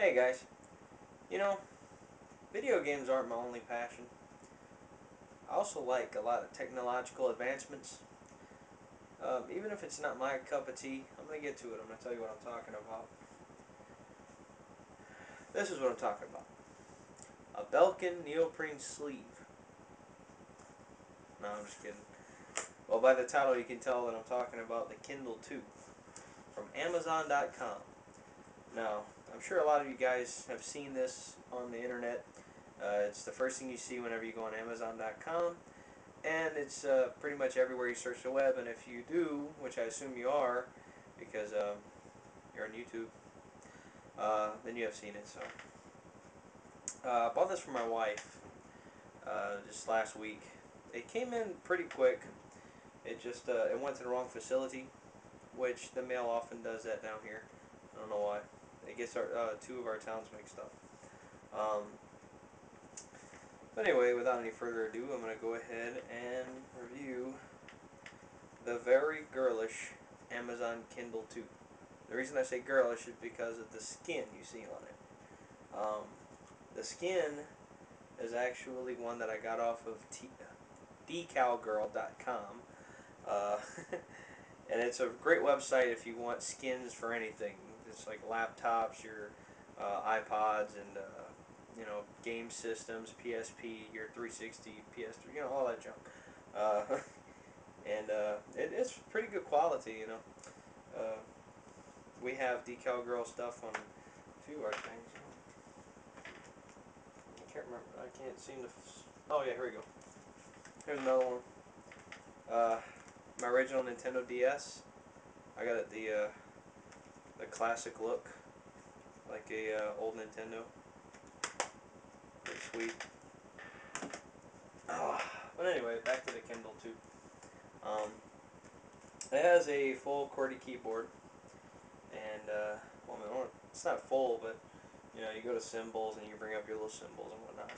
Hey guys, you know, video games aren't my only passion. I also like a lot of technological advancements. Even if it's not my cup of tea, I'm going to get to it. I'm going to tell you what I'm talking about. This is what I'm talking about. A Belkin neoprene sleeve. No, I'm just kidding. Well, by the title you can tell that I'm talking about the Kindle 2 from Amazon.com. Now, I'm sure a lot of you guys have seen this on the internet. It's the first thing you see whenever you go on Amazon.com. And it's pretty much everywhere you search the web, and if you do, which I assume you are, because you're on YouTube, then you have seen it. So, I bought this for my wife just last week. It came in pretty quick. It went to the wrong facility, which the mail often does that down here. I don't know why. It gets two of our towns mixed up. But anyway, without any further ado, I'm going to go ahead and review the very girlish Amazon Kindle 2. The reason I say girlish is because of the skin you see on it. The skin is actually one that I got off of decalgirl.com. Uh, and it's a great website if you want skins for anything. It's like laptops, your iPods, and game systems, PSP, your 360, PS3, all that junk. Uh, it's pretty good quality. Uh, we have Decal Girl stuff on a few of our things. I can't remember. I can't seem to. Oh yeah, here we go. Here's another one. My original Nintendo DS. I got it the classic look, like a old Nintendo. Pretty sweet. Oh, but anyway, back to the Kindle 2. Um, it has a full QWERTY keyboard, and well, it's not full, but you go to symbols and you bring up your little symbols and whatnot.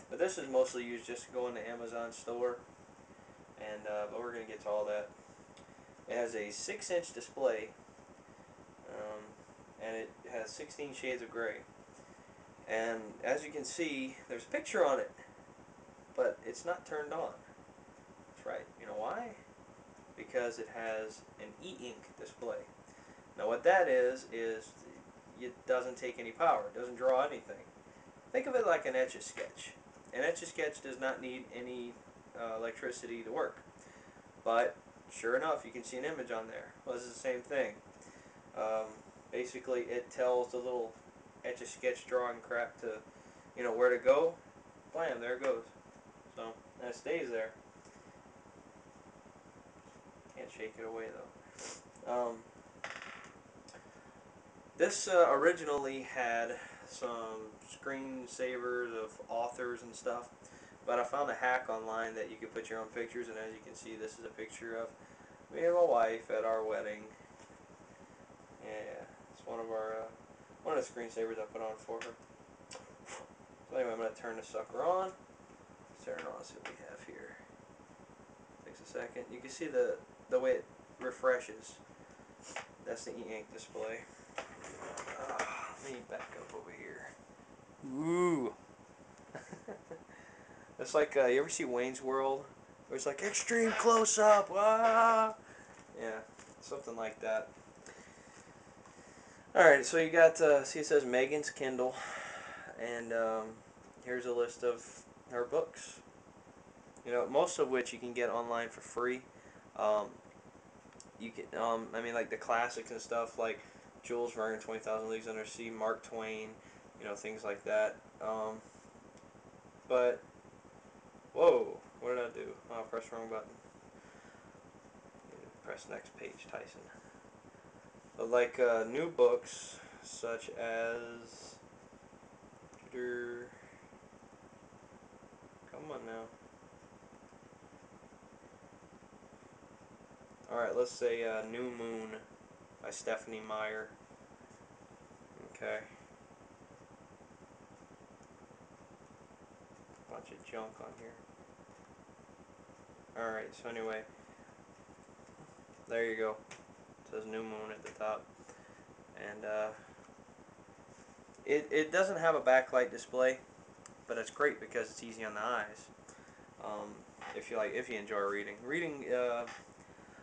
But this is mostly used just to go in the Amazon store, and but we're gonna get to all that. It has a 6-inch display, um, and it has 16 shades of gray. And as you can see, there's a picture on it, but it's not turned on. That's right. You know why? Because it has an e-ink display. Now what that is it doesn't take any power. It doesn't draw anything. Think of it like an Etch-a-Sketch. An Etch-a-Sketch does not need any electricity to work. But sure enough, you can see an image on there. Well, this is the same thing. Um, Basically, it tells the little Etch-a-Sketch drawing crap to, where to go. Blam, there it goes. So, and it stays there. Can't shake it away though. This originally had some screensavers of authors and stuff, but I found a hack online that you could put your own pictures, and as you can see, this is a picture of me and my wife at our wedding. Yeah, it's one of the screensavers I put on for her. So anyway, I'm gonna turn the sucker on. Let's turn it on. See what we have here. Takes a second. You can see the way it refreshes. That's the e-ink display. Let me back up over here. Ooh. It's like you ever see Wayne's World, where it's like extreme close up. Ah. Yeah, something like that. Alright, so you got, see it says Megan's Kindle, and here's a list of her books. Most of which you can get online for free. Um, you can, I mean, like the classics and stuff, like Jules Verne, 20,000 Leagues Under Sea, Mark Twain, things like that. But, whoa, what did I do? Oh, I pressed the wrong button. Press next page, Tyson. But like new books, such as, come on now. Alright, let's say New Moon by Stephanie Meyer. Okay. Bunch of junk on here. Alright, so anyway, there you go. It says New Moon at the top. And It doesn't have a backlight display, but it's great because it's easy on the eyes. Um, if you enjoy reading,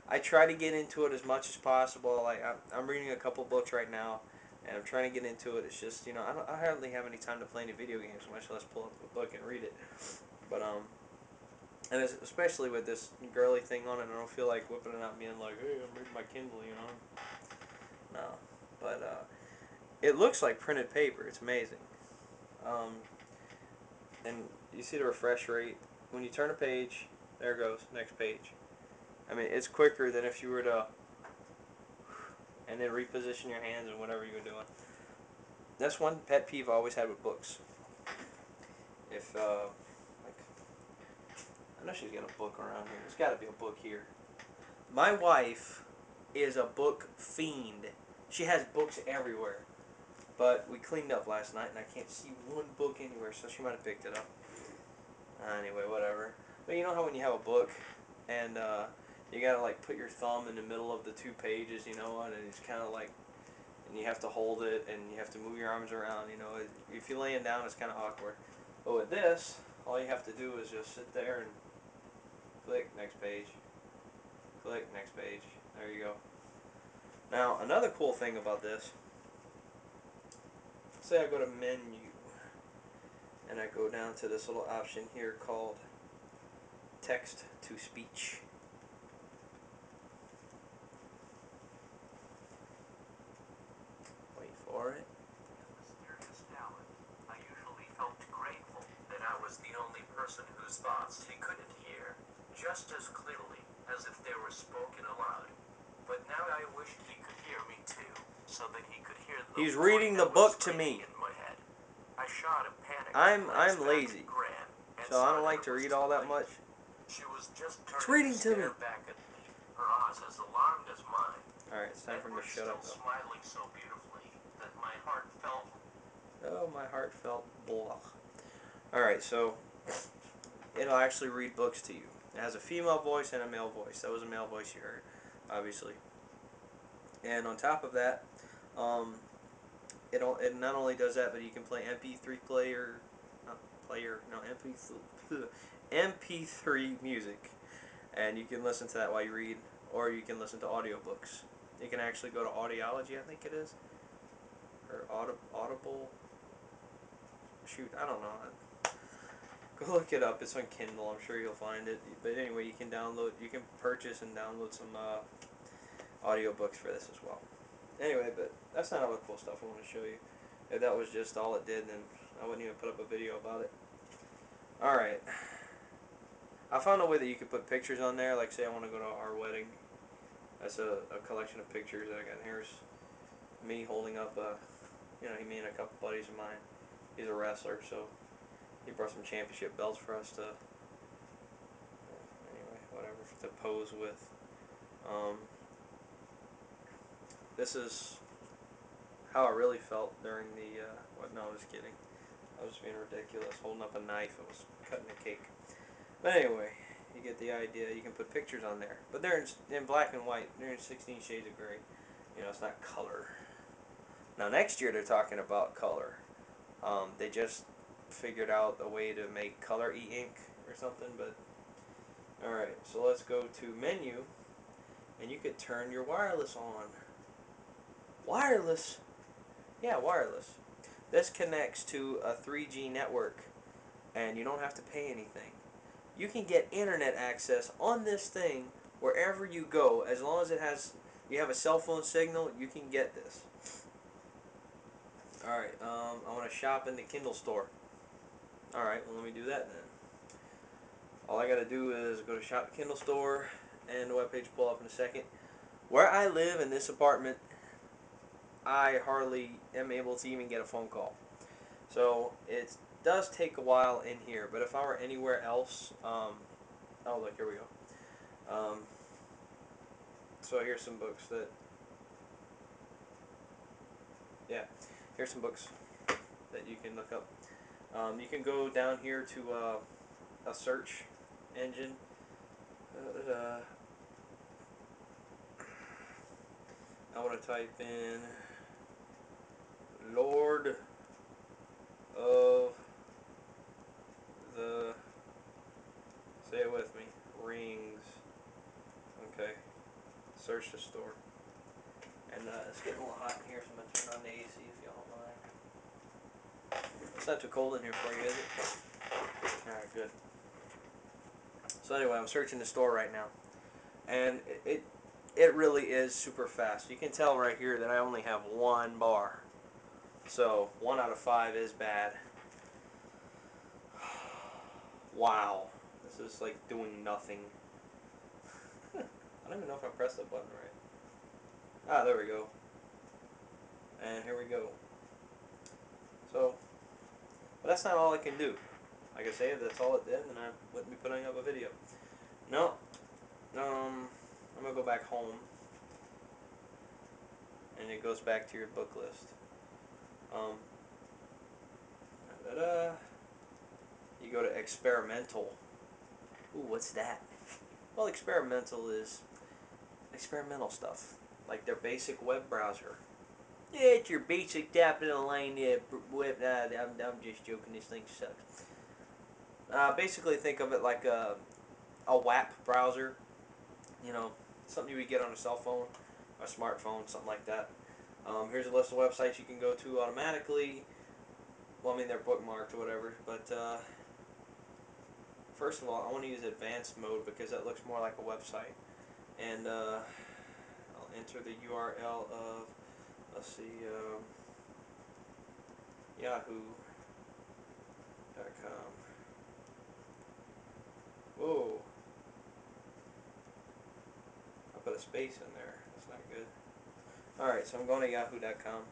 I try to get into it as much as possible. Like I'm reading a couple books right now, and I'm trying to get into it. It's just I hardly have any time to play any video games, much less pull up a book and read it. But and especially with this girly thing on it, I don't feel like whipping it out, being like, hey, I'm reading my Kindle, No, but it looks like printed paper. It's amazing. Um, and you see the refresh rate when you turn a page. There it goes, next page. I mean, it's quicker than if you were to and then reposition your hands and whatever you're doing. That's one pet peeve I always had with books. If like, I know she's got a book around here. There's got to be a book here. My wife is a book fiend. She has books everywhere. But we cleaned up last night and I can't see one book anywhere, so she might have picked it up. Anyway, whatever. But you know how when you have a book and you gotta like put your thumb in the middle of the two pages, and it's kind of like, and you have to hold it and you have to move your arms around, if you're laying down, it's kind of awkward. But with this, all you have to do is just sit there and click next page, click next page. There you go. Now another cool thing about this, say I go to menu and I go down to this little option here called text to speech. Wait for it. Mysterious talent. I usually felt grateful that I was the only person whose thoughts he couldn't hear just as clearly as if they were spoken aloud. But now I wished he could hear me too, so that he could hear the He's reading the book to me. In my head. I shot a panic. I'm lazy, so I don't like to read all that much. She was just it's reading to me. Back at me, her eyes as alarmed as mine. All right, it's time for me to shut up. Though. Smiling so beautifully that my heart felt. Oh, my heart felt blah. All right, so it'll actually read books to you. It has a female voice and a male voice. That was a male voice you heard, obviously. And on top of that, it not only does that, but you can play MP3 player, not player, no MP3 music, and you can listen to that while you read, or you can listen to audiobooks. You can actually go to Audiology, I think it is, or Audible. Shoot, I don't know. Go look it up. It's on Kindle. I'm sure you'll find it. But anyway, you can purchase and download some audiobooks for this as well. Anyway, but that's not all the cool stuff I want to show you. If that was just all it did, then I wouldn't even put up a video about it. Alright. I found a way that you could put pictures on there. Like, say I want to go to our wedding. That's a collection of pictures that I got. Here's me holding up, me and a couple buddies of mine. He's a wrestler, so he brought some championship belts for us to, anyway, whatever, to pose with. This is how I really felt during the, no, I'm just kidding. I was being ridiculous, holding up a knife. I was cutting a cake. But anyway, you get the idea. You can put pictures on there. But they're in black and white. They're in 16 shades of gray. It's not color. Now next year they're talking about color. They just figured out a way to make color e-ink or something. But alright, so let's go to menu. And you could turn your wireless on. Wireless? Yeah, wireless. This connects to a 3G network. And you don't have to pay anything. You can get internet access on this thing wherever you go, as long as you have a cell phone signal. You can get this. All right, I want to shop in the Kindle store. All right, well, let me do that then. All I got to do is go to shop Kindle store, and the webpage will pull up in a second. Where I live in this apartment, I hardly am able to even get a phone call. So it does take a while in here, but if I were anywhere else, oh look, here we go. So here's some books here's some books that you can look up. You can go down here to a search engine. I want to type in Lord search the store. And it's getting a little hot in here, so I'm going to turn on the AC if y'all don't mind. It's not too cold in here for you, is it? Alright, good. So anyway, I'm searching the store right now. And it really is super fast. You can tell right here that I only have one bar. So 1 out of 5 is bad. Wow. This is like doing nothing. I don't even know if I pressed the button right. Ah, there we go. And here we go. So, but that's not all I can do. Like I say, if that's all it did, then I wouldn't be putting up a video. No. I'm going to go back home. And it goes back to your book list. Da-da-da. You go to experimental. Ooh, what's that? Well, experimental is experimental stuff. Like their basic web browser. Yeah, it's your basic tap in the line web. I'm just joking. This thing sucks. Basically, think of it like a WAP browser. You know, something you would get on a cell phone, a smartphone, something like that. Here's a list of websites you can go to automatically. Well, I mean they're bookmarked or whatever, but first of all, I want to use advanced mode because that looks more like a website. And I'll enter the URL of, let's see, yahoo.com. Whoa, I put a space in there. That's not good. Alright, so I'm going to yahoo.com.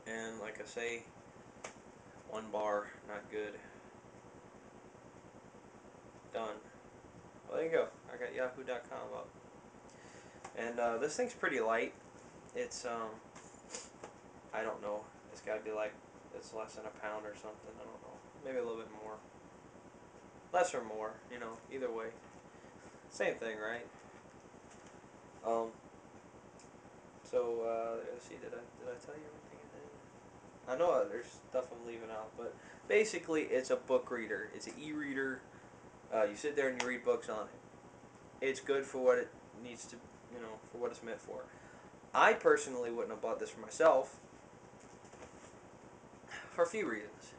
And like I say, one bar, not good. Done. Well, there you go. I got yahoo.com up. And this thing's pretty light. It's, I don't know. It's got to be like, it's less than a pound or something. I don't know. Maybe a little bit more. Less or more, you know, either way. Same thing, right? So, let's see, did I tell you everything I did? I know there's stuff I'm leaving out, but basically it's a book reader. It's an e-reader. You sit there and you read books on it. It's good for what it needs to, you know, for what it's meant for. I personally wouldn't have bought this for myself for a few reasons.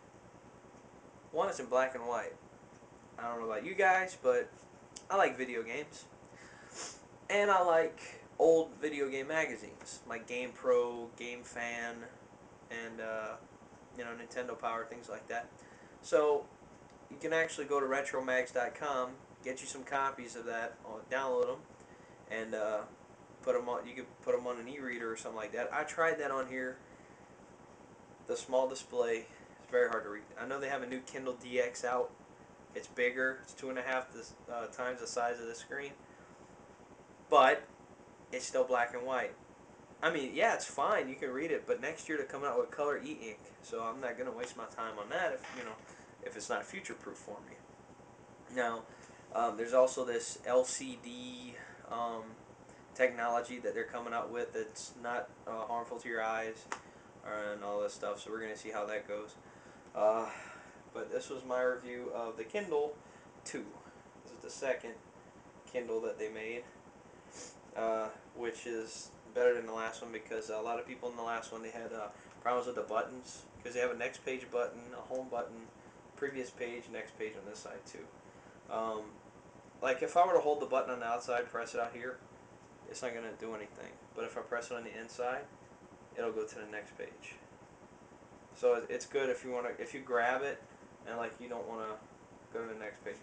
One, it's in black and white. I don't know about you guys, but I like video games. And I like old video game magazines, like Game Pro, Game Fan, and you know, Nintendo Power, things like that. So you can actually go to retromags.com, get you some copies of that, download them, and put them on. You could put them on an e-reader or something like that. I tried that on here. The small display is very hard to read. I know they have a new Kindle DX out. It's bigger. It's 2.5 times the size of the screen, but it's still black and white. I mean, yeah, it's fine. You can read it, but next year they're coming out with color e-ink, so I'm not gonna waste my time on that if you know if it's not future-proof for me. Now, there's also this LCD technology that they're coming out with that's not harmful to your eyes and all this stuff. So we're gonna see how that goes. But this was my review of the Kindle 2. This is the second Kindle that they made, which is better than the last one because a lot of people in the last one they had problems with the buttons because they have a next page button, a home button, previous page, next page on this side too. Like if I were to hold the button on the outside, press it out here, it's not gonna do anything. But if I press it on the inside, it'll go to the next page. So it's good if you wanna, if you grab it and like you don't wanna go to the next page.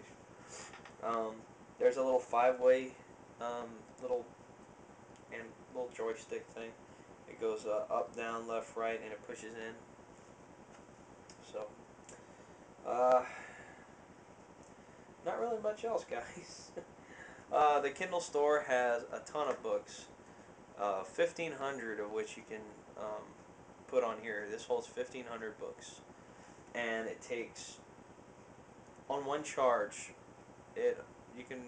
There's a little 5-way little little joystick thing. It goes up, down, left, right, and it pushes in. So, not really much else, guys. The Kindle store has a ton of books, 1,500 of which you can put on here. This holds 1,500 books, and it takes on one charge. You can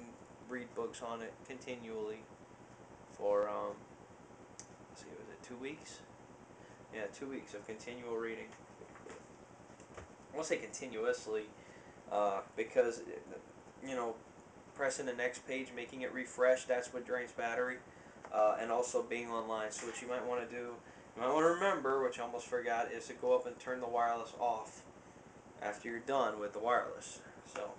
read books on it continually for let's see, was it 2 weeks? Yeah, 2 weeks of continual reading. I won't say continuously, because you know, pressing the next page, making it refresh, that's what drains battery. And also being online. So what you might want to do, you might want to remember, which I almost forgot, is to go up and turn the wireless off after you're done with the wireless. So,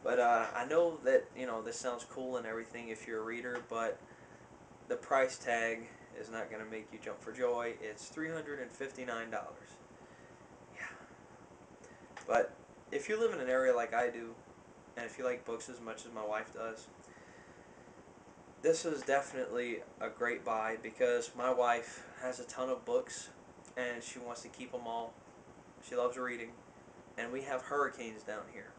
but I know that, you know, this sounds cool and everything if you're a reader, but the price tag is not going to make you jump for joy. It's $359. Yeah. But if you live in an area like I do, and if you like books as much as my wife does, this is definitely a great buy because my wife has a ton of books and she wants to keep them all. She loves reading, and we have hurricanes down here.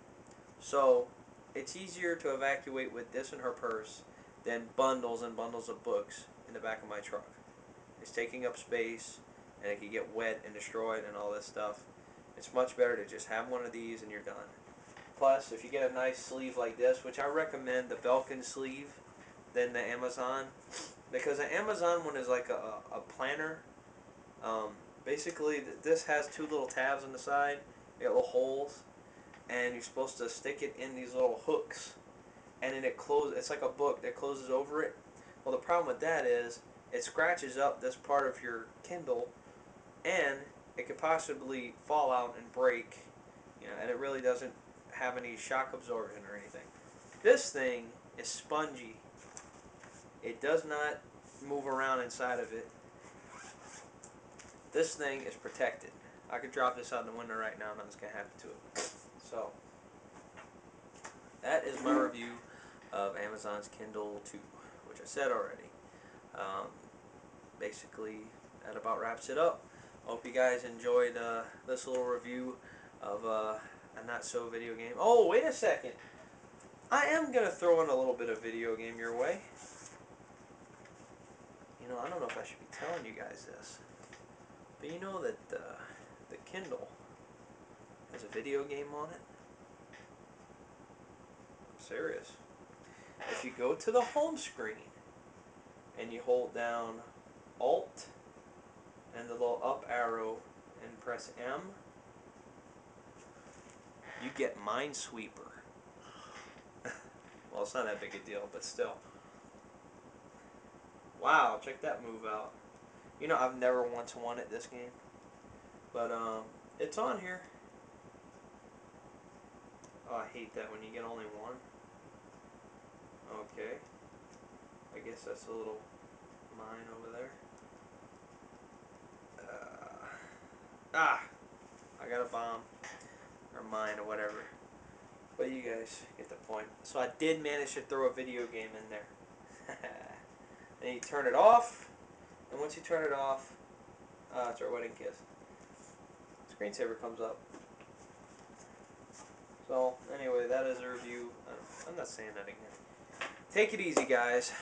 So it's easier to evacuate with this in her purse than bundles and bundles of books in the back of my truck. It's taking up space and it can get wet and destroyed and all this stuff. It's much better to just have one of these and you're done. Plus, if you get a nice sleeve like this, which I recommend the Belkin sleeve than the Amazon, because the Amazon one is like a planner. Um, Basically, this has two little tabs on the side. They got little holes, and you're supposed to stick it in these little hooks, and then it closes. It's like a book that closes over it. Well, the problem with that is it scratches up this part of your Kindle, and it could possibly fall out and break. You know, and it really doesn't have any shock absorption or anything. This thing is spongy. It does not move around inside of it. This thing is protected. I could drop this out the window right now and nothing's going to happen to it. So, that is my review of Amazon's Kindle 2, which I said already. Um, Basically, that about wraps it up. Hope you guys enjoyed this little review of a not-so video game. Oh, wait a second. I am going to throw in a little bit of video game your way. You know, I don't know if I should be telling you guys this, but you know that the Kindle has a video game on it? I'm serious. If you go to the home screen and you hold down Alt and the little up arrow and press M, you get Minesweeper. Well, it's not that big a deal, but still. Wow, check that move out. You know, I've never once wanted this game, but it's on here. Oh, I hate that when you get only one. Okay. I guess that's a little mine over there. I got a bomb. Or mine or whatever. But you guys get the point. So I did manage to throw a video game in there. Then you turn it off. And once you turn it off, it's our wedding kiss. Screensaver comes up. So anyway, that is a review. I'm not saying that again. Take it easy, guys.